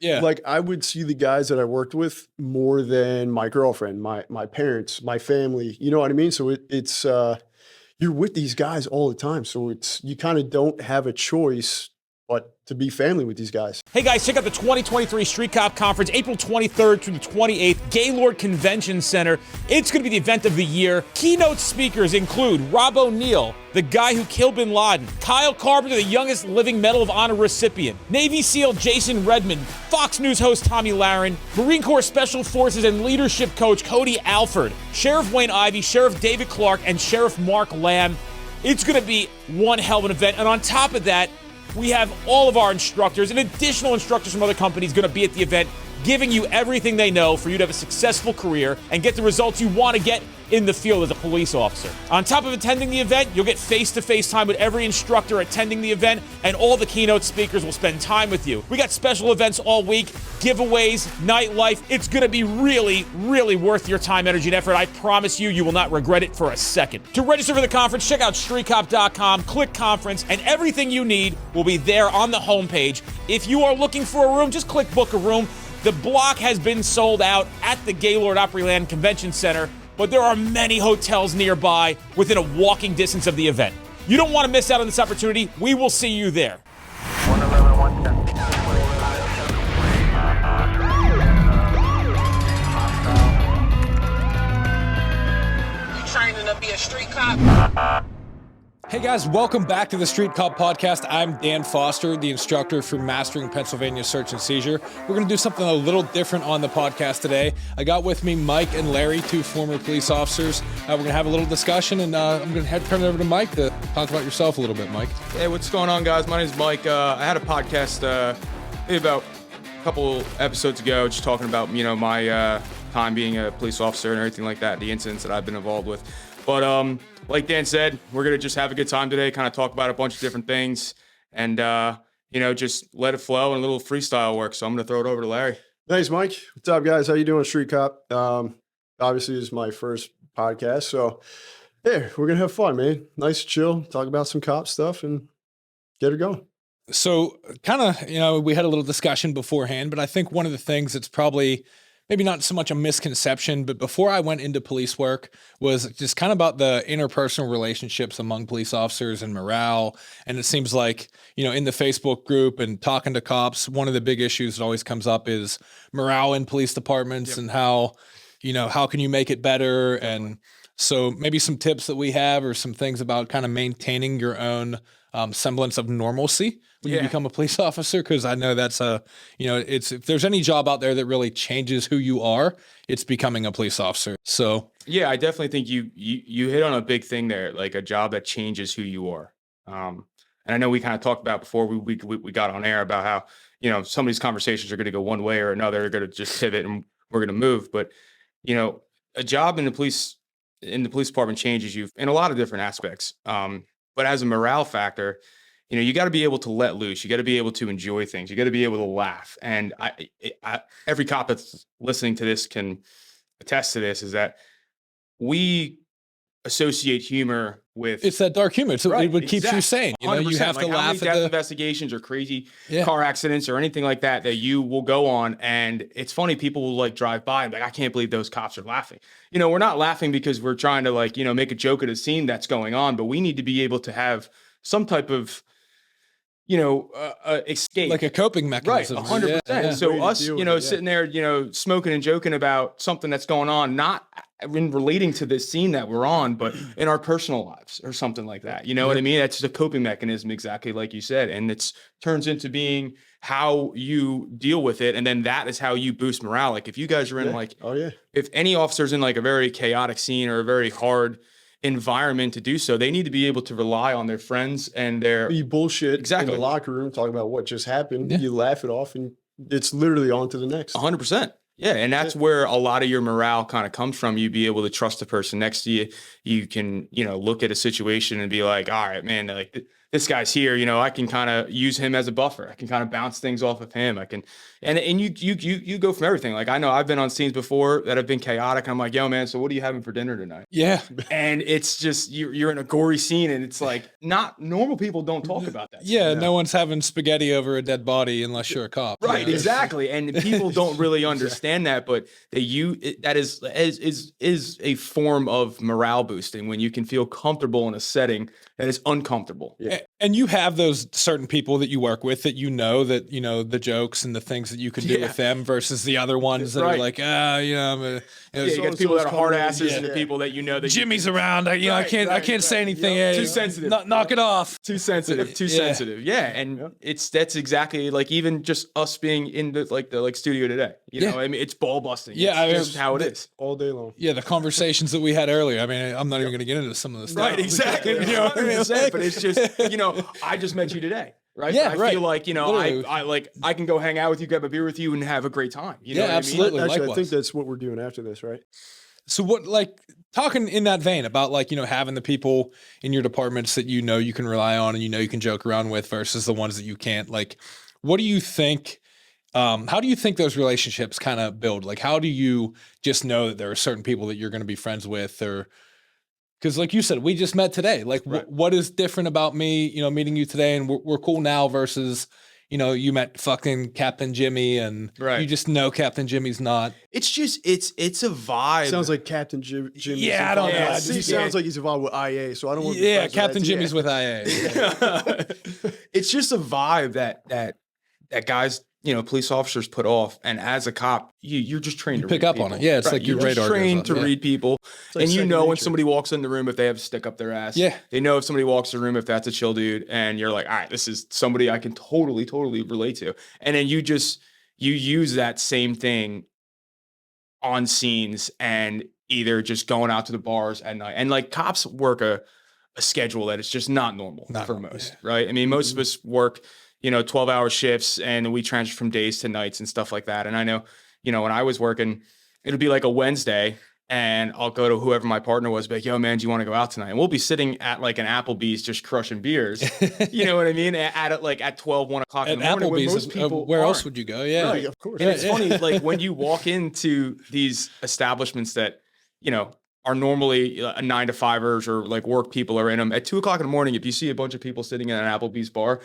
Yeah. Like, I would see the guys that I worked with more than my girlfriend, my parents, my family, you know what I mean? So it's, you're with these guys all the time, so it's you kinda don't have a choice but to be family with these guys. Hey guys, check out the 2023 Street Cop Conference, April 23rd through the 28th, Gaylord Convention Center. It's going to be the event of the year. Keynote speakers include Rob O'Neill, the guy who killed Bin Laden, Kyle Carpenter, the youngest living Medal of Honor recipient, Navy SEAL Jason Redmond, Fox News host Tommy Lahren, Marine Corps Special Forces and Leadership Coach Cody Alford, Sheriff Wayne Ivey, Sheriff David Clark, and Sheriff Mark Lamb. It's going to be one hell of an event, and on top of that, we have all of our instructors and additional instructors from other companies going to be at the event, giving you everything they know for you to have a successful career and get the results you want to get in the field as a police officer. On top of attending the event, you'll get face-to-face time with every instructor attending the event, and all the keynote speakers will spend time with you. We got special events all week, giveaways, nightlife. It's going to be really, really worth your time, energy, and effort. I promise you, you will not regret it for a second. To register for the conference, check out streetcop.com, click conference, and everything you need will be there on the homepage. If you are looking for a room, just click book a room. The block has been sold out at the Gaylord Opryland Convention Center, but there are many hotels nearby within a walking distance of the event. You don't want to miss out on this opportunity. We will see you there. 111, 110. You training to be a street cop? Hey guys, welcome back to the Street Cop Podcast. I'm Dan Foster, the instructor for Mastering Pennsylvania Search and Seizure. We're going to do something a little different on the podcast today. I got with me Mike and Larry, two former police officers. We're going to have a little discussion, and I'm going to turn it over to Mike to talk about yourself a little bit, Mike. Hey, what's going on, guys? My name is Mike. I had a podcast maybe about a couple episodes ago just talking about, my time being a police officer and everything like that, the incidents that I've been involved with. But like Dan said, we're going to just have a good time today, kind of talk about a bunch of different things and, just let it flow and a little freestyle work. So I'm going to throw it over to Larry. Thanks, Mike. What's up, guys? How you doing, Street Cop? Obviously, this is my first podcast, so yeah, we're gonna have fun, man. Nice, chill, talk about some cop stuff, and get it going. So kind of, we had a little discussion beforehand, but I think one of the things that's probably maybe not so much a misconception, but before I went into police work was just kind of about the interpersonal relationships among police officers and morale. And it seems like, in the Facebook group and talking to cops, one of the big issues that always comes up is morale in police departments. Yep. And how can you make it better? And so maybe some tips that we have or some things about kind of maintaining your own semblance of normalcy when you become a police officer. Cause I know that's if there's any job out there that really changes who you are, it's becoming a police officer. So yeah, I definitely think you hit on a big thing there, like a job that changes who you are. And I know we kind of talked about before we got on air about how, some of these conversations are going to go one way or another, they're going to just pivot and we're going to move. But, a job in the police department changes you in a lot of different aspects. But as a morale factor, you got to be able to let loose. You got to be able to enjoy things. You got to be able to laugh. And every cop that's listening to this can attest to this, is that we associate humor with... It's that dark humor. So it keeps you sane. You have to laugh at death investigations or crazy car accidents or anything like that you will go on. And it's funny, people will drive by and be like, I can't believe those cops are laughing. We're not laughing because we're trying to make a joke at a scene that's going on, but we need to be able to have some type of escape, like a coping mechanism. Right, 100%. Yeah. So us, sitting there, smoking and joking about something that's going on, not in relating to this scene that we're on, but in our personal lives or something like that. You know what I mean? That's just a coping mechanism, exactly like you said. And it turns into being how you deal with it. And then that is how you boost morale. Like if you guys are in if any officer's in a very chaotic scene or a very hard environment to do so, they need to be able to rely on their friends and their... You bullshit exactly in the locker room, talk about what just happened. You laugh it off, and it's literally on to the next. 100%. Yeah, and that's where a lot of your morale kind of comes from. You be able to trust the person next to you. You can, look at a situation and be like, all right, man, this guy's here, you know, I can kind of use him as a buffer. I can kind of bounce things off of him. I can, and you go from everything. Like, I know I've been on scenes before that have been chaotic. I'm like, yo, man, so what are you having for dinner tonight? Yeah. And it's just, you're in a gory scene, and it's like, not normal people don't talk about that. Yeah, no one's having spaghetti over a dead body unless you're a cop. Right, you know? exactly. And people don't really understand that, but that is a form of morale boosting when you can feel comfortable in a setting that is uncomfortable. Yeah. And you have those certain people that you work with that you know the jokes and the things that you can do Yeah. with them versus the other ones that are Right. like, you know, Yeah, you got people that are hard asses and the people that you know that Jimmy's around. I can't say anything. Yep. Hey, Too sensitive. Knock it off. too sensitive, too Yeah. sensitive. Yeah, and that's exactly like even just us being in the studio today. You know, I mean, it's ball busting. Yeah, it's I mean, just how it is. all day long. Yeah, the conversations that we had earlier. I mean, I'm not even going to get into some of the stuff. Right, exactly. You know what I mean? 100%, but it's just, you know, I just met you today. Right. Yeah, I right. feel like, you know, Literally. I can go hang out with you, grab a beer with you, and have a great time. You know Yeah, what I mean? absolutely. Actually, I likewise. think that's what we're doing after this, right? So what, like, talking in that vein about, like, you know, having the people in your departments that you know you can rely on and you know you can joke around with versus the ones that you can't, like, what do you think, how do you think those relationships kind of build? Like, how do you just know that there are certain people that you're going to be friends with? Or because, like you said, we just met today. Like, what is different about me, you know, meeting you today and we're cool now versus, you know, you met fucking Captain Jimmy and you just know Captain Jimmy's not. It's just, it's a vibe. Sounds like Captain Jimmy. Yeah, I don't know. He sounds like he's involved with IA, so I don't want to be Yeah, friends with Captain that. Jimmy's with IA. It's just a vibe that guys, you know, police officers put off. And as a cop, you're just trained to pick read up on people. it. Yeah, it's Right. like your You're just radar goes trained up, to yeah. read people. like And you second know when nature. somebody walks in the room if they have a stick up their ass. Yeah. They know if somebody walks in the room if that's a chill dude. And you're like, all right, this is somebody I can totally relate to. And then you use that same thing on scenes and either just going out to the bars at night. And like cops work a schedule that is just not normal for most, right? I mean, most of us work, you know, 12-hour shifts and we transfer from days to nights and stuff like that. And I know, you know, when I was working, it'll be like a Wednesday and I'll go to whoever my partner was, be like, yo, man, do you want to go out tonight? And we'll be sitting at like an Applebee's just crushing beers. You know what I mean? At 12, 1 o'clock in the morning. When most people where else aren't. would you go? Yeah. Right, of course. And it's funny, like when you walk into these establishments that, you know, are normally 9-to-5ers or like work people are in them at 2 o'clock in the morning. If you see a bunch of people sitting in an Applebee's bar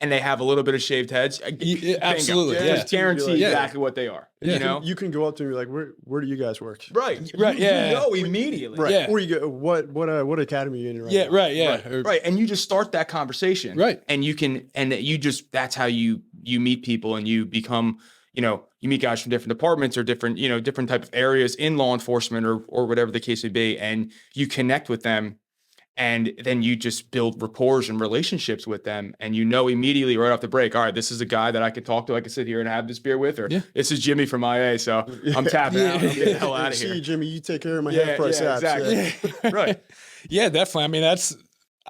and they have a little bit of shaved heads, bingo. Absolutely, yeah. Just guarantee Yeah. exactly what they are. Yeah. You know, You can go up to me like, where do you guys work? right? Right, yeah. You know immediately. Right. Yeah. Or you go, what academy are you in right Yeah, now? right, yeah. Or- Right. And you just start that conversation. Right. And that's how you meet people and you become, you know, you meet guys from different departments or different type of areas in law enforcement or whatever the case may be. And you connect with them and then you just build rapport and relationships with them. And you know immediately right off the break, all right, this is a guy that I can talk to, I can sit here and have this beer with, or this is Jimmy from IA. So I'm tapping out. I'm getting the hell out of See here. you, Jimmy. You take care of my half price apps. Exactly. Yeah. Right. Yeah, definitely. I mean,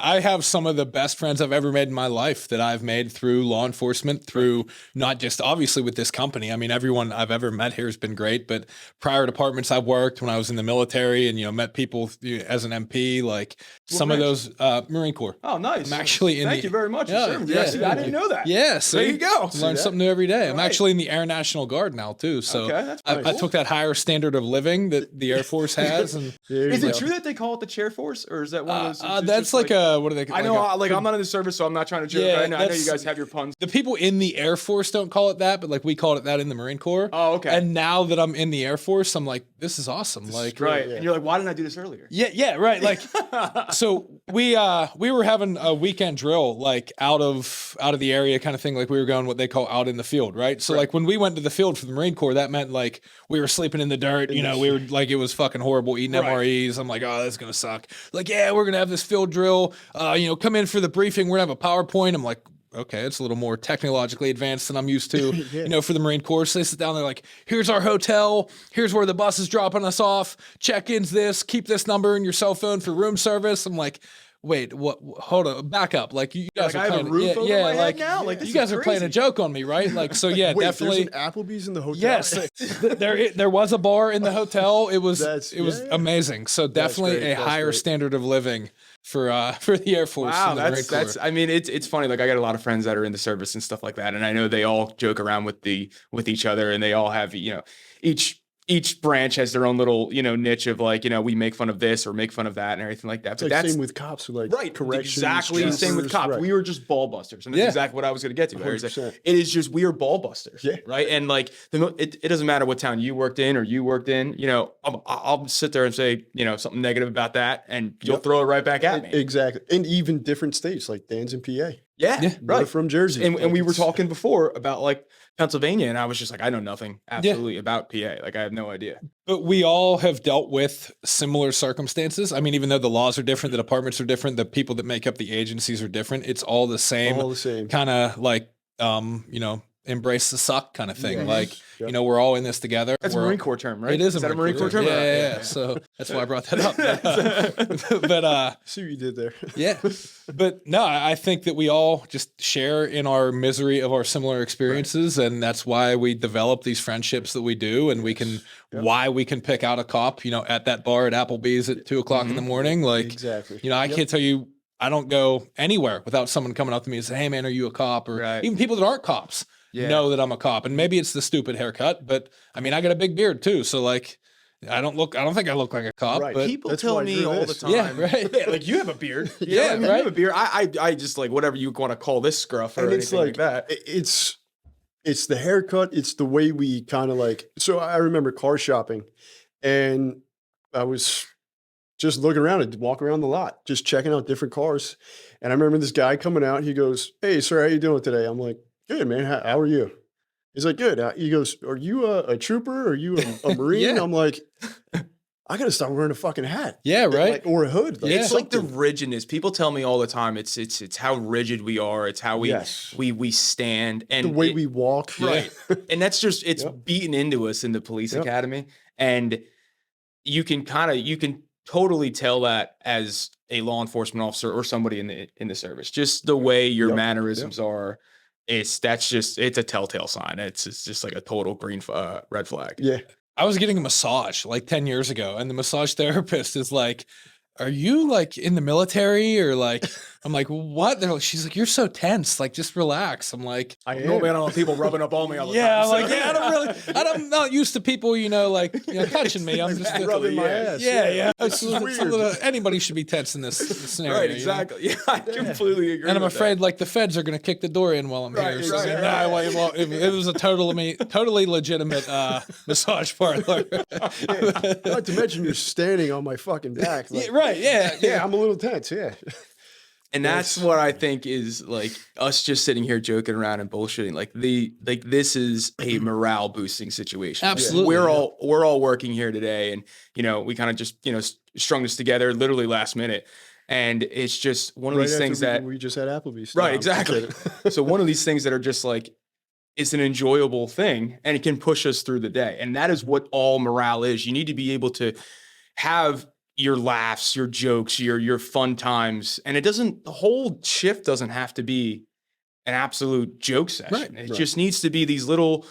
I have some of the best friends I've ever made in my life that I've made through law enforcement, through not just obviously with this company. I mean, everyone I've ever met here has been great, but prior departments I've worked when I was in the military and, you know, met people as an MP, like some of those, Marine Corps. Oh, nice. I'm actually in Thank the- you very much. Yeah, Sir. yeah, I didn't know that. Yeah, see? There you go. Learn something new every day. I'm actually in the Air National Guard now too. So Okay, that's I, pretty I cool. took that higher standard of living that the Air Force has. And Is it true that they call it the chair force, or is that one of those? it's that's just like a, what do they I know, I'm not in the service, so I'm not trying to joke. Yeah, I know you that's- guys have your puns. the people in the Air Force don't call it that, but like we called it that in the Marine Corps. Oh, okay. And now that I'm in the Air Force, I'm like, this is awesome. Like, Right, yeah. and you're like, why didn't I do this earlier? yeah, right. Like, so we were having a weekend drill, like out of the area kind of thing. Like we were going what they call out in the field, right? So like when we went to the field for the Marine Corps, that meant like we were sleeping in the dirt. You know, we were like, it was fucking horrible eating MREs. I'm like, oh, that's gonna suck. Like, yeah, we're gonna have this field drill. You know, come in for the briefing. We're gonna have a PowerPoint. I'm like, okay, it's a little more technologically advanced than I'm used to, you know, for the Marine Corps. So they sit down, they're like, here's our hotel, here's where the bus is dropping us off, check-in's this, keep this number in your cell phone for room service. I'm like, wait, what? Hold on, back up. Like you guys Like, are I have a playing, roof over my head now? Like, this you guys is are playing a crazy. joke on me, right? Like, so yeah, Wait, definitely. there's an Applebee's in the hotel. Yes, there was a bar in the hotel. It was That's- it was yeah. amazing. So definitely great, a that's higher great. standard of living for the Air Force. Wow, and the Marine that's. Corps. I mean, it's funny. Like I got a lot of friends that are in the service and stuff like that, and I know they all joke around with each other, and they all have each branch has their own little niche of like we make fun of this or make fun of that and everything like that. It's But like that's same with cops who like right, corrections. exactly the same with troopers, cops. right. We were just ball busters, and that's Yeah. exactly what I was going to get to. Larry, is that 100%. it is just we are ball busters, Yeah. right? And like it doesn't matter what town you worked in or you worked in. I'll sit there and say something negative about that, and you'll Yep. throw it right back at me. Exactly. And even different states like Dan's in PA. Yeah, Yeah. We're right. from Jersey. And Like, we were it's- talking before about like Pennsylvania, and I was just like, I know nothing absolutely about PA. Like I have no idea. But we all have dealt with similar circumstances. I mean, even though the laws are different, the departments are different, the people that make up the agencies are different. It's all the same. all the same. Kind of like embrace the suck kind of thing. Yes. Like Yep. we're all in this together. That's a We're- Marine Corps term, right? It is that a Marine Corps term? Yeah. So that's why I brought that up. But See what you did there. yeah, but no, I think that we all just share in our misery of our similar experiences, and that's why we develop these friendships that we do, and we can why we can pick out a cop, at that bar at Applebee's at 2:00 in the morning. Like, Exactly. I can't tell you. I don't go anywhere without someone coming up to me and say, "Hey, man, are you a cop?" Or Right. even people that aren't cops know that I'm a cop. And maybe it's the stupid haircut, but I mean, I got a big beard too, so like, I don't think I look like a cop. Right. But People That's tell why I me grew all the this. time. yeah, right. Yeah, like you have a beard. Yeah, You right. have a beard. I just like whatever you want to call this scruff or And it's anything like like, that. it's the haircut. It's the way we kind of like, so I remember car shopping and I was just looking around and walking around the lot, just checking out different cars. And I remember this guy coming out. He goes, "Hey, sir, how you doing today?" I'm like, "Good, man. How are you?" He's like, "Good." He goes, "Are you a trooper? Are you a Marine?" Yeah. I'm like, I got to start wearing a fucking hat. Yeah, right. Like, or a hood. Yeah. It's like the something. rigidness. People tell me all the time. It's how rigid we are. It's how we Yes. we stand and the way it- we walk. right. And that's just it's Yep. beaten into us in the police Yep. academy, and you can totally tell that as a law enforcement officer or somebody in the service. Just the way your Yep. mannerisms are. It's a telltale sign. It's just like a total red flag. Yeah. I was getting a massage like 10 years ago, and the massage therapist is like, "Are you like in the military?" Or like, I'm like, "What?" She's like, "You're so tense. Like, just relax." I'm like, I am. Normally I don't want people rubbing up on me all the yeah, time. I'm like, yeah, I'm not used to people, touching me. I'm just rubbing my ass. yeah. This is It's weird. anybody should be tense in this scenario. Right, you know? exactly. Yeah, I completely agree. And I'm with afraid like the feds are going to kick the door in while I'm Right, here. So right, no, right. well, it was a totally legitimate massage parlor. Not to mention you're standing on my fucking back. Like, Yeah, right? Yeah, yeah, I'm a little tense. Yeah. And that's what I think is like us just sitting here joking around and bullshitting. Like this is a morale boosting situation. Absolutely, We're yeah. all working here today, and we kind of just strung this together literally last minute, and it's just one of Right these after things that we just had Applebee's. right No, exactly. So one of these things that are just like it's an enjoyable thing, and it can push us through the day, and that is what all morale is. You need to be able to have your laughs, your jokes, your fun times. And the whole shift doesn't have to be an absolute joke session. Right, It just needs to be these little,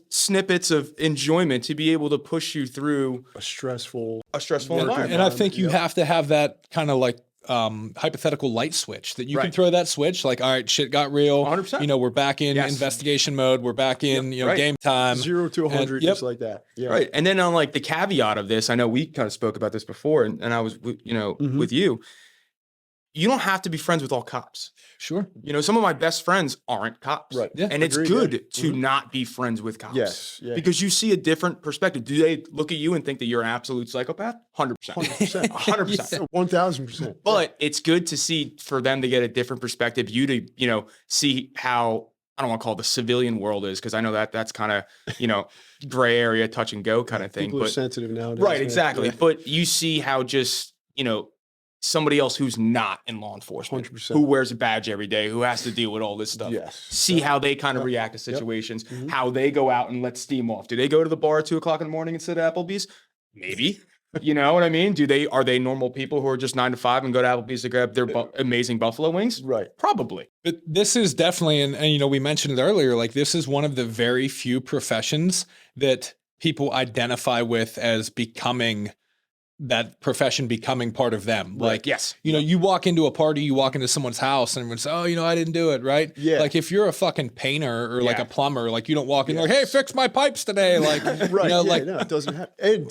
snippets of enjoyment to be able to push you through a stressful. a stressful Yeah, environment. And I think you Yep. have to have that kind of like hypothetical light switch that you can Right. throw that switch. Like, all right, shit got real. 100%. We're back in Yes. investigation mode. We're back in right. game time. 0 to 100, yep. just like that. Yeah. Right. And then on like the caveat of this, I know we kind of spoke about this before, and I was, Mhm. with you. You don't have to be friends with all cops. Sure. Some of my best friends aren't cops. Right. Yeah. And it's Agreed, good yeah. to not be friends with cops. Yes. Yeah. Because you see a different perspective. Do they look at you and think that you're an absolute psychopath? 100%. 100%. 100%. 1000%. But it's good to see for them to get a different perspective, you to, see how, I don't want to call it the civilian world is, because I know that's kind of, gray area, touch and go kind of thing. People are But sensitive nowadays. right, man. exactly. Yeah. But you see how just, somebody else who's not in law enforcement, 100%. who wears a badge every day, who has to deal with all this stuff. Yes. See how they kind of react to situations, how they go out and let steam off. Do they go to the bar at 2:00 in the morning instead of Applebee's? Maybe. You know what I mean? Are they normal people who are just 9 to 5 and go to Applebee's to grab their amazing buffalo wings? Right. Probably. But this is definitely, and we mentioned it earlier, like this is one of the very few professions that people identify with as becoming that profession becoming part of them. Right. Like, Yes. you walk into a party, you walk into someone's house and everyone's, oh, I didn't do it. Right. Yeah. Like if you're a fucking painter or like Yeah. a plumber, like you don't walk in like, hey, fix my pipes today. Like, Right. no, it doesn't happen. And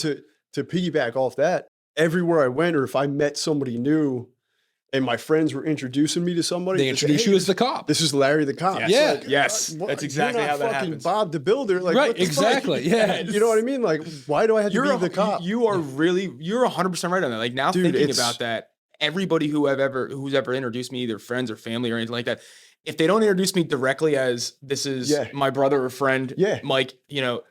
to piggyback off that, everywhere I went, or if I met somebody new and my friends were introducing me to somebody, they say, introduce "Hey, you as the cop. This is Larry the cop. Yes. Yeah. Like, Yes. what? That's You're exactly not how that fucking happens. Bob the Builder. Like, Right, what the exactly, fuck? yeah. You know what I mean? Like, why do I have to be the cop? You are really, you're 100% right on that. Like now Dude, thinking it's- about that, everybody who's ever introduced me, either friends or family or anything like that, if they don't introduce me directly as this is Yeah. my brother or friend, Yeah. Mike,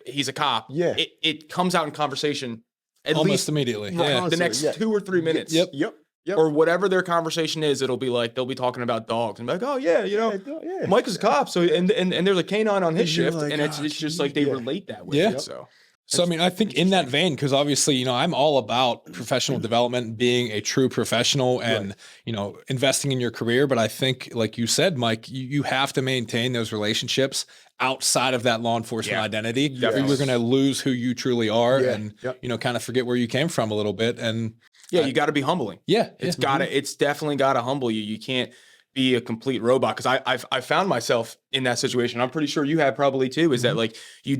he's a cop. Yeah. It comes out in conversation at Almost least immediately. right, Yeah. the next Yeah. 2 or 3 minutes. Yep. Yep. Or whatever their conversation is, it'll be like they'll be talking about dogs and be like, oh yeah, Yeah. Mike is a cop, so and there's a canine on his And you're shift, like, and it's "Ah, just like they yeah." relate that with Yeah. it. So So, I mean, I think in that vein, because obviously, I'm all about professional development, being a true professional and, investing in your career. But I think, like you said, Mike, you have to maintain those relationships outside of that law enforcement Yeah, identity. Or definitely. you're going to lose who you truly are Yeah, and, yep. kind of forget where you came from a little bit. And yeah, you got to be humbling. yeah, It's definitely gotta humble you. You can't be a complete robot. Cause I found myself in that situation. I'm pretty sure you have probably too, is that like you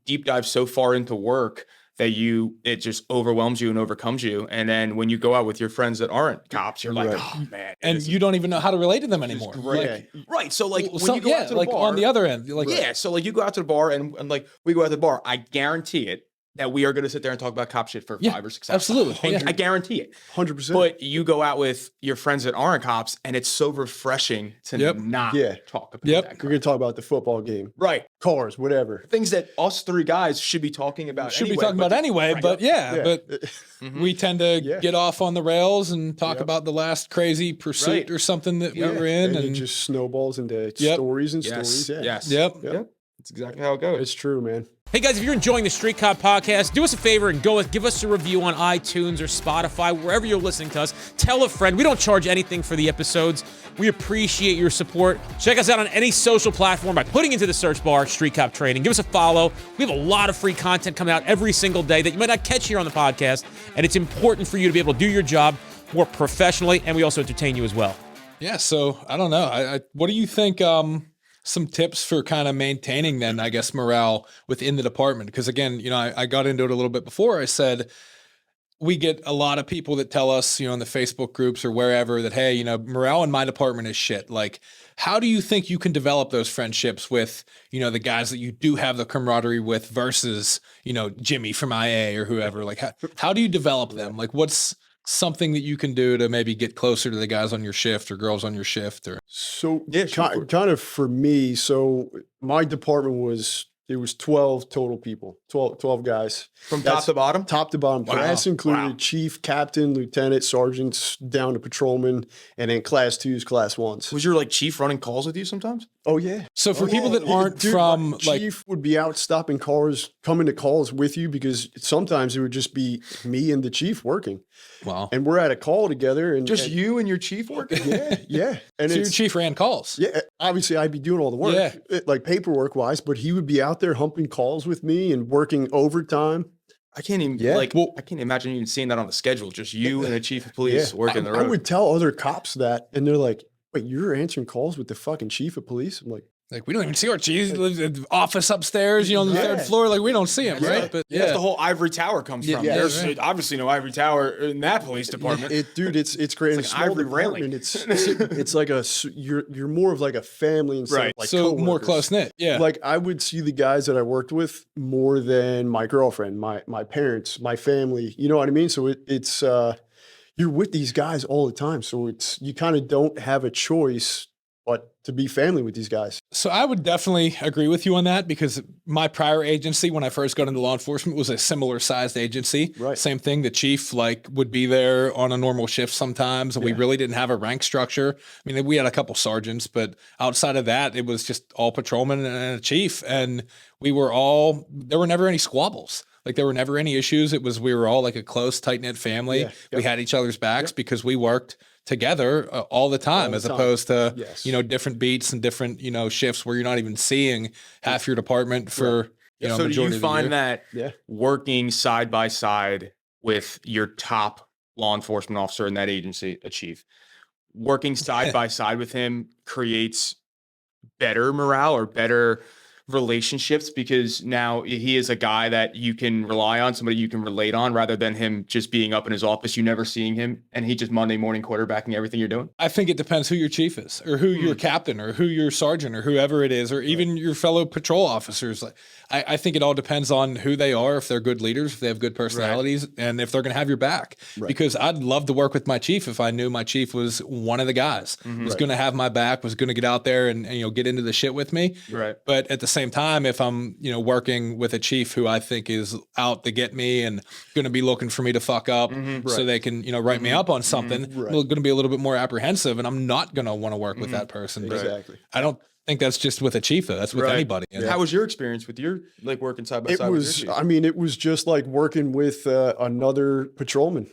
deep dive so far into work that it just overwhelms you and overcomes you. And then when you go out with your friends that aren't cops, you're like, Right. oh man. and you don't even know how to relate to them anymore. Great. Like, Right. So like when some- you go out to the like bar, on the other end, like, yeah. So like you go out to the bar and like we go out to the bar, I guarantee it that we are going to sit there and talk about cop shit for 5 or 6 hours. absolutely. Yeah. I guarantee it. 100%. But you go out with your friends that aren't cops, and it's so refreshing to Yep. not Yeah. talk about Yep. that. We're crap. going to talk about the football game, Right. cars, whatever. Things that us 3 guys should be talking about. should anyway, be talking but- about anyway, Right. but Yeah. but we tend to Yeah. get off on the rails and talk Yep. about the last crazy pursuit Right. or something that Yeah. we were in. and it And just snowballs into Yep. stories and Yes. stories. Yeah. Yes. yep. Yep. That's exactly how it goes. It's true, man. Hey guys, if you're enjoying the Street Cop podcast, do us a favor and give us a review on iTunes or Spotify, wherever you're listening to us. Tell a friend. We don't charge anything for the episodes. We appreciate your support. Check us out on any social platform by putting into the search bar Street Cop Training. Give us a follow. We have a lot of free content coming out every single day that you might not catch here on the podcast, and it's important for you to be able to do your job more professionally, and we also entertain you as well. Yeah. So I don't know. I what do you think? Some tips for kind of maintaining then, I guess, morale within the department. Because again, I got into it a little bit before. I said we get a lot of people that tell us, in the Facebook groups or wherever that, hey, morale in my department is shit. Like, how do you think you can develop those friendships with, the guys that you do have the camaraderie with versus, Jimmy from IA or whoever? Like, how do you develop them? Like, what's something that you can do to maybe get closer to the guys on your shift or girls on your shift? Or So Yeah, sure. kind of for me, so my department was 12 total people, 12 guys. From top That's to bottom? Top to bottom. Wow. Class included Wow. chief, captain, lieutenant, sergeants, down to patrolman, and then class 2s, class 1s. Was your like chief running calls with you sometimes? Oh, yeah. so for Oh, people yeah. that aren't Dude, from my like, chief would be out stopping cars, coming to calls with you because sometimes it would just be me and the chief working. well, And we're at a call together and Just and- you and your chief working? Yeah, yeah. And so your it's, chief ran calls. yeah, obviously I'd be doing all the work, Yeah. like paperwork wise, but he would be out there humping calls with me and working overtime. I can't even Yeah. I can't imagine even seeing that on the schedule. Just you and the chief of police Yeah. working the I road. would tell other cops that, and they're like, "Wait, you're answering calls with the fucking chief of police?" I'm like, Like we don't even see our chief. He lives in the office upstairs, on the third Yeah. floor. Like we don't see him, right? But That's the whole ivory tower comes from. Yeah, There's right. obviously no ivory tower in that police department. Dude, it's great. It's It's like a an small ivory railing. department. It's like you're more of like a family instead Right. of like so more coworkers. close knit. Yeah. Like I would see the guys that I worked with more than my girlfriend, my parents, my family. You know what I mean? So it's you're with these guys all the time. So you kind of don't have a choice but to be family with these guys. So I would definitely agree with you on that because my prior agency, when I first got into law enforcement, was a similar sized agency. Right. Same thing. The chief would be there on a normal shift sometimes, and we really didn't have a rank structure. I mean, we had a couple sergeants, but outside of that, it was just all patrolmen and a chief, and there were never any squabbles. Like there were never any issues. We were all like a close, tight knit family. Yeah. We had each other's backs because we worked together all the time, as opposed to, Yes. different beats and different, shifts where you're not even seeing half your department for, So do majority you of the find year. that Yeah. working side by side with your top law enforcement officer in that agency, a chief, working side by side with him creates better morale or better relationships, because now he is a guy that you can rely on, somebody you can relate on, rather than him just being up in his office, you never seeing him, and he just Monday morning quarterbacking everything you're doing? I think it depends who your chief is, or who your captain, or who your sergeant, or whoever it is, or even your fellow patrol officers. Like, I think it all depends on who they are, if they're good leaders, if they have good personalities, and if they're going to have your back. Because I'd love to work with my chief if I knew my chief was one of the guys, was going to have my back, was going to get out there and get into the shit with me. Right. But at the same time, if I'm working with a chief who I think is out to get me and going to be looking for me to fuck up, so they can write me up on something, I'm going to be a little bit more apprehensive, and I'm not going to want to work with that person. But Exactly. I don't think that's just with a chief, though. That's with anybody. How was your experience with your working side by It side? was, I mean, it was just like working with another patrolman,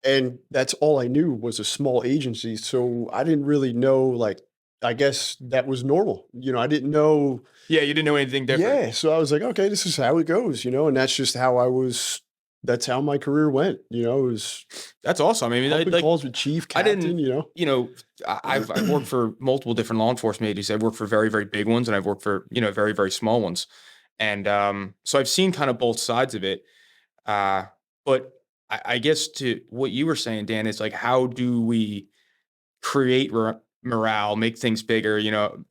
and that's all I knew was a small agency. So I didn't really know, like, I guess that was normal. I didn't know. Yeah, you didn't know anything different. Yeah. So I was like, okay, this is how it goes, and that's just how that's how my career went. It was That's awesome. I mean, open calls with chief, I captain, didn't, I've worked for multiple different law enforcement agencies. I've worked for very, very big ones, and I've worked for, very, very small ones. And so I've seen kind of both sides of it. But I guess to what you were saying, Dan, is like, how do we create morale, make things bigger,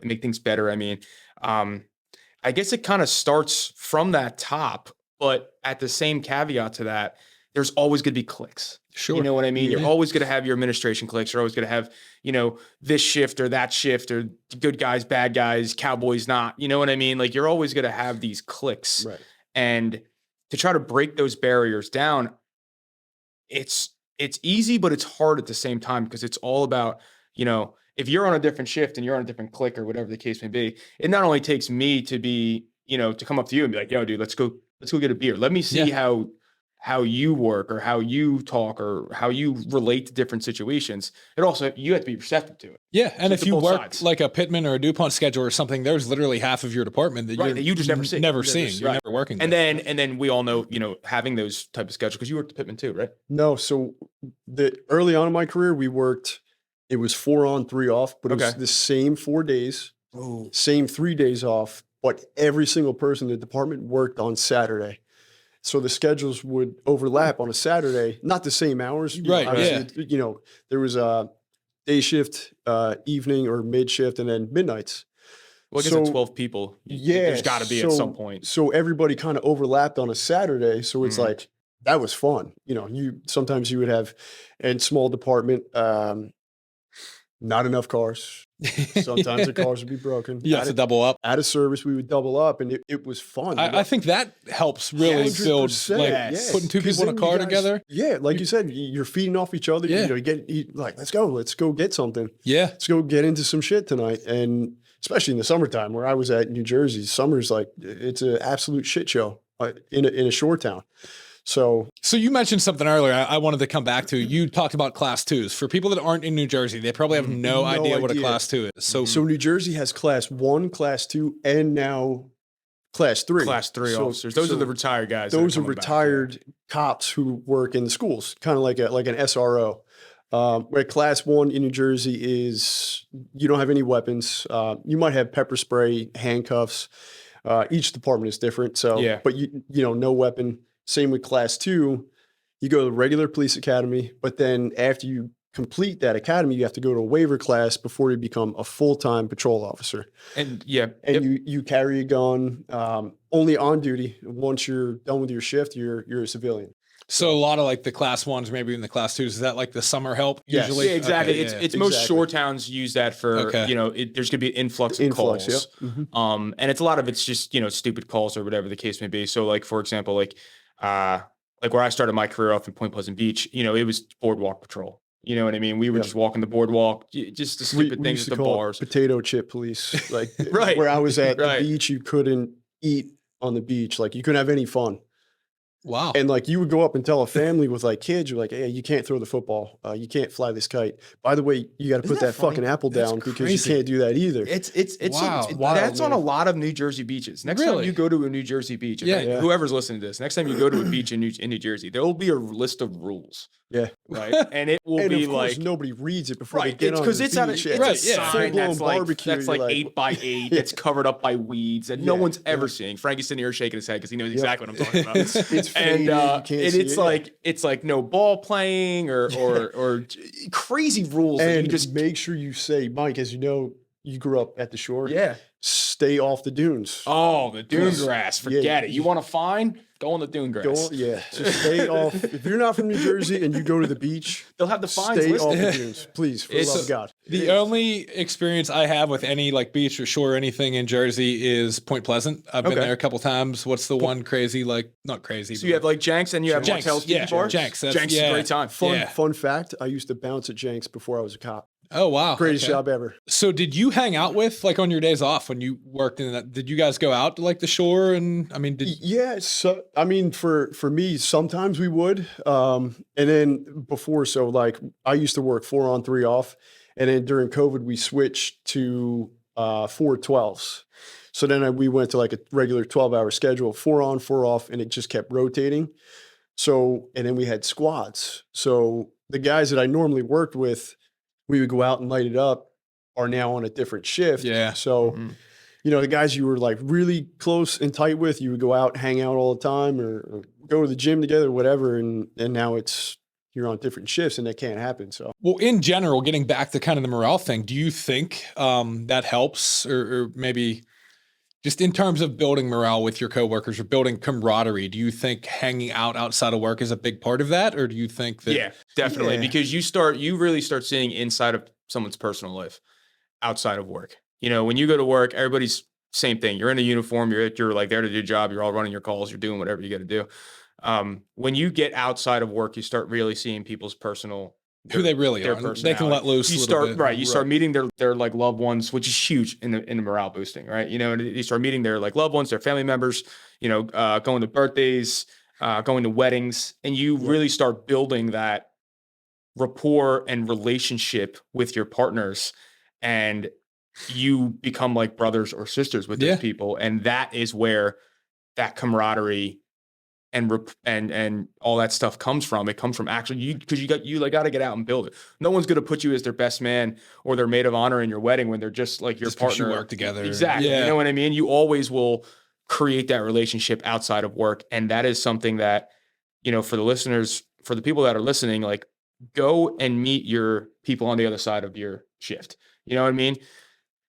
make things better? I mean, I guess it kind of starts from that top, but at the same caveat to that, there's always going to be cliques. Sure. You know what I mean? You're always going to have your administration cliques. You're always going to have, this shift or that shift, or good guys, bad guys, cowboys not. You know what I mean? Like, you're always going to have these cliques. Right. And to try to break those barriers down, it's easy, but it's hard at the same time, because it's all about, if you're on a different shift and you're on a different clique or whatever the case may be, it not only takes me to be, to come up to you and be like, yo, dude, let's go get a beer. Let me see how you work, or how you talk, or how you relate to different situations. It also, you have to be receptive to it. Yeah, and So if to you both work sides. like a pitman or a DuPont schedule or something, there's literally half of your department that Right, that you just never see. Never seeing. You're Right. never working And with. then we all know, having those type of schedules, because you worked at Pittman too, right? No, so early on in my career, it was 4 on, 3 off, but it was Okay. the same 4 days, same 3 days off, but every single person in the department worked on Saturday. So the schedules would overlap on a Saturday, not the same hours. Right, Obviously, there was a day shift, evening or mid shift, and then midnights. Well, I guess at 12 people, there's got to be at some point. So everybody kind of overlapped on a Saturday. So it's like, that was fun. Sometimes you would have, in small department, not enough cars. Sometimes the cars would be broken. You have to double up. Out of service, we would double up, and it was fun. I think that helps really build, 100%, like, yes. putting two 'Cause people in a then you car guys- together. Yeah, like you said, you're feeding off each other. Yeah. Like, let's go get something. Yeah. Let's go get into some shit tonight. And especially in the summertime where I was at New Jersey, summer's like, it's an absolute shit show in a shore town. So you mentioned something earlier I wanted to come back to. You talked about class 2s. For people that aren't in New Jersey, they probably have no idea what a class 2 is. So New Jersey has class 1, class 2, and now class 3. Class 3 So- officers. Those so are the retired guys. Those are coming back. retired cops who work in the schools, kind of like an SRO. Where class 1 in New Jersey is you don't have any weapons. You might have pepper spray, handcuffs. Each department is different. So, Yeah. but no weapon. Same with class 2. You go to the regular police academy, but then after you complete that academy, you have to go to a waiver class before you become a full-time patrol officer. And You carry a gun only on duty. Once you're done with your shift, you're a civilian. a lot of like the class 1s, maybe in the class 2s, is that like the summer help Yes. usually? Yeah, exactly. Okay, It's most exactly. shore towns use that for, Okay. there's going to be an influx of calls. Yep. Mhm. And it's a lot of it's just, stupid calls or whatever the case may be. So like, for example, like where I started my career off in Point Pleasant Beach, it was boardwalk patrol. You know what I mean? We were Yep. just walking the boardwalk, just the stupid We things used at to the call it bars. potato chip police. Like Right. where I was at Right. the beach, you couldn't eat on the beach. Like you couldn't have any fun. Wow. And like you would go up and tell a family with like kids, you're like, hey, you can't throw the football. You can't fly this kite. By the way, you got to Isn't put that that fucking funny? apple That's down because crazy. you can't do that either. It's Wow. Wild, that's on a man. lot of New Jersey beaches. Next Really? time you go to a New Jersey beach, Yeah. Yeah. whoever's listening to this, next time you go to a beach in New Jersey, there will be a list of rules, Yeah. right? And it will And be of course, like nobody reads it before right, they get it's on because the it's on a, beach. it's Right, a yeah. sign Full-blown that's like barbecue, that's you're like like- 8x8. That's covered up by weeds that no Yeah, one's ever yeah. seeing. Frankie's sitting here shaking his head because he knows exactly what I'm talking about. It's and faded, you can't and see it's it, yeah. like it's like no ball playing or crazy rules that you And just make sure you say, Mike, as you know, you grew up at the shore. yeah. Stay off the dunes. Oh, the dune Yes. grass. Yeah, Forget it. You want to find? Go on the dune grass. Go, yeah, just stay off. If you're not from New Jersey and you go to the beach, They'll have the fines stay off listed. the dunes, please, for the It's- love of God. The only experience I have with any like beach or shore or anything in Jersey is Point Pleasant. I've been Okay. there a couple times. What's the one crazy, like not crazy? So you have like Jenks and you have Jenks, Martell's yeah, Tiki Bars. Jenks, that's- Jenks is yeah. a great time. Yeah. Fun fact: I used to bounce at Jenks before I was a cop. Oh wow, Greatest okay. job ever. So did you hang out with like on your days off when you worked in that? Did you guys go out to like the shore? And I mean, did Yeah, so I mean, for me, sometimes we would, and then before, so like I used to work 4 on 3 off, and then during COVID we switched to 4 12s. So then we went to like a regular 12-hour schedule, 4 on 4 off, and it just kept rotating. So and then we had squads. So the guys that I normally worked with, we would go out and light it up, are now on a different shift. Yeah. So. Mhm. You know, the guys you were like really close and tight with, you would go out, hang out all the time or go to the gym together, whatever. And now you're on different shifts and that can't happen. So well, in general, getting back to kind of the morale thing, do you think that helps, or maybe just in terms of building morale with your coworkers or building camaraderie? Do you think hanging out outside of work is a big part of that, or do you think that? Yeah, definitely. Yeah. Because you really start seeing inside of someone's personal life outside of work. You know, when you go to work, everybody's same thing. You're in a uniform. You're like there to do your job. You're all running your calls. You're doing whatever you got to do. When you get outside of work, you start really seeing people's personal Who they really their are. They can let personality. loose. You a little start bit. right. You start meeting their like loved ones, which is huge in the morale boosting, right? You know, and you start meeting their like loved ones, their family members. You know, going to birthdays, going to weddings, and you really start building that rapport and relationship with your partners, and you become like brothers or sisters with Yeah. those people, and that is where that camaraderie and all that stuff comes from. It comes from actually because you got to get out and build it. No one's going to put you as their best man or their maid of honor in your wedding when they're just like your Just 'cause you partner. work together. Exactly. Yeah. You know what I mean? You always will create that relationship outside of work, and that is something that, you know, for the listeners, for the people that are listening, like go and meet your people on the other side of your shift. You know what I mean?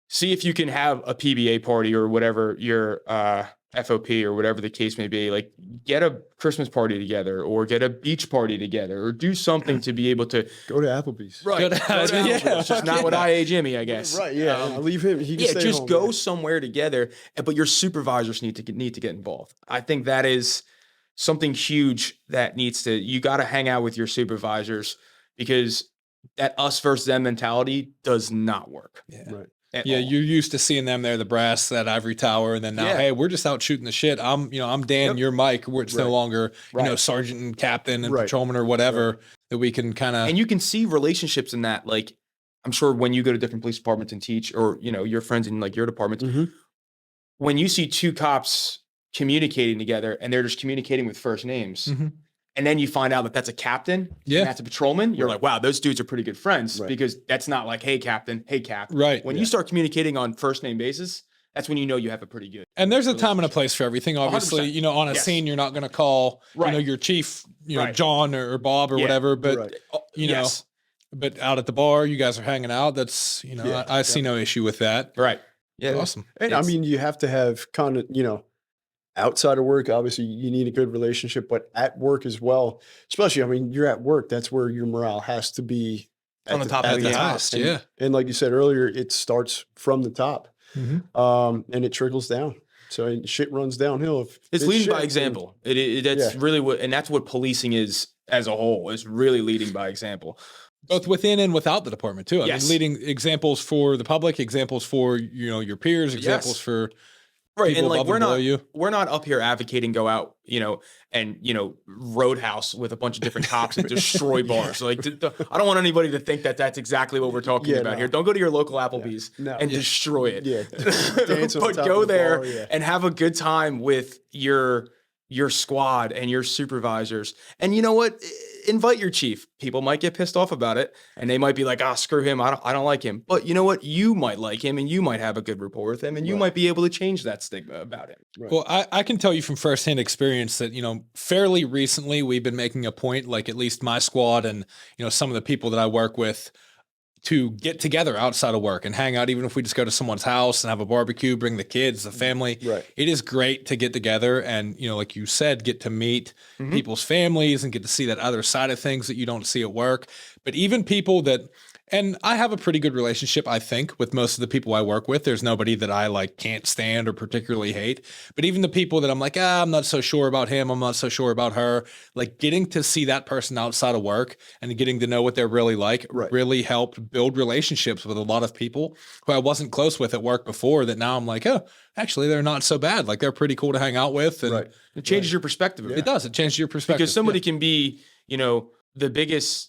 See if you can have a PBA party or whatever your FOP or whatever the case may be. Like get a Christmas party together or get a beach party together or do something to be able to go to Applebee's. right. Go to- yeah. It's just not what IA Jimmy, I guess. Right. Yeah. Leave him. He can Yeah, stay just home, go man. somewhere together, but your supervisors need to get involved. I think that is something huge that you got to hang out with your supervisors, because that us versus them mentality does not work. Yeah. Right. at Yeah, all. you're used to seeing them there, the brass, that ivory tower, and then now, Yeah. hey, we're just out shooting the shit. I'm Dan, Yep. you're Mike. It's no Right. longer, Right. sergeant and captain and Right. patrolman or whatever that we can kind of. And you can see relationships in that. Like, I'm sure when you go to different police departments and teach, or your friends in like your departments, Mhm. when you see two cops communicating together and they're just communicating with first names, Mhm. and then you find out that that's a captain, Yeah. and that's a patrolman, you're Right. like, wow, those dudes are pretty good friends, Right. because that's not like, hey, captain, hey, cap. Right. When Yeah. you start communicating on first name basis, that's when you know you have a pretty good. And there's a time and a place for everything. Obviously, 100%. on a Yes. scene, you're not going to call, Right. your chief, Right. John or Bob or Yeah. whatever. But Right. Yes. but out at the bar, you guys are hanging out. That's Yeah. I see no issue with that. Right. Yeah. Awesome. And I mean, you have to have kind of, outside of work, obviously you need a good relationship, but at work as well, especially, I mean, you're at work, that's where your morale has to be On the top of at the the game. top. Highest, And- yeah. And like you said earlier, it starts from the top, Mhm. and it trickles down. So shit runs downhill. If It's leading shit, by then- example. That's Yeah. really and that's what policing is as a whole, is really leading by example. Both within and without the department too. I Yes. mean, leading examples for the public, examples for your peers, examples Yes. for Right. people And like, above and below you. we're not up here advocating go out, and, roadhouse with a bunch of different cops and destroy bars. Like, I don't want anybody to think that that's exactly what we're talking about here. Don't go to your local Applebee's and destroy it. Yeah. Dance on But top go of the there bar, yeah. and have a good time with your squad and your supervisors. And you know what? Invite your chief. People might get pissed off about it and they might be like, screw him. I don't like him. But you know what? You might like him and you might have a good rapport with him and you might be able to change that stigma about him. Right. Well, I can tell you from firsthand experience that, fairly recently we've been making a point, like at least my squad and, some of the people that I work with, to get together outside of work and hang out, even if we just go to someone's house and have a barbecue, bring the kids, the family. Right. It is great to get together and, like you said, get to meet people's families and get to see that other side of things that you don't see at work. But even people that, and I have a pretty good relationship, I think, with most of the people I work with. There's nobody that I can't stand or particularly hate. But even the people that I'm like, I'm not so sure about him, I'm not so sure about her, getting to see that person outside of work and getting to know what they're really like really helped build relationships with a lot of people who I wasn't close with at work before, that now I'm like, actually, they're not so bad. They're pretty cool to hang out with. And It changes your perspective. it does. It changes your perspective. Because somebody can be, the biggest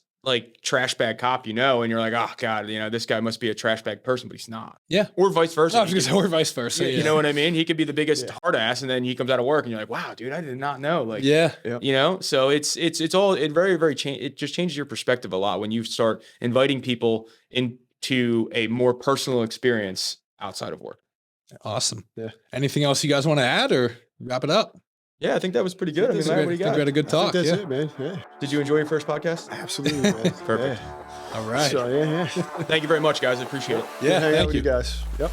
trash bag cop, and you're like, oh God, this guy must be a trash bag person, but he's not. Yeah. Or vice versa. No, I was gonna say, or vice versa. You know what I mean? He could be the biggest hard ass and then he comes out of work and you're like, wow, dude, I did not know. So it's all, it very, very it just changes your perspective a lot when you start inviting people into a more personal experience outside of work. Awesome. Yeah. Anything else you guys want to add or wrap it up? Yeah, I think that was pretty good. I mean, Larry, what do you I think got? we had a good talk. That's Yeah. it, man. Yeah. Did you enjoy your first podcast? Absolutely, man. Perfect. Yeah. All right. So, yeah. Thank you very much, guys. I appreciate it. Yeah. Hang out Thank with you. guys. Yep.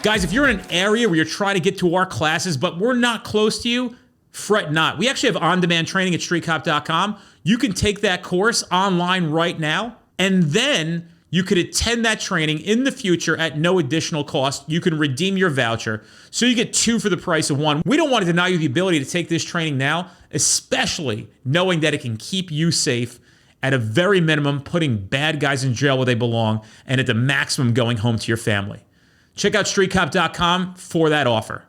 Guys, if you're in an area where you're trying to get to our classes, but we're not close to you, fret not. We actually have on-demand training at streetcop.com. You can take that course online right now, and then you could attend that training in the future at no additional cost. You can redeem your voucher, so you get 2 for the price of 1. We don't want to deny you the ability to take this training now, especially knowing that it can keep you safe, at a very minimum, putting bad guys in jail where they belong, and at the maximum, going home to your family. Check out streetcop.com for that offer.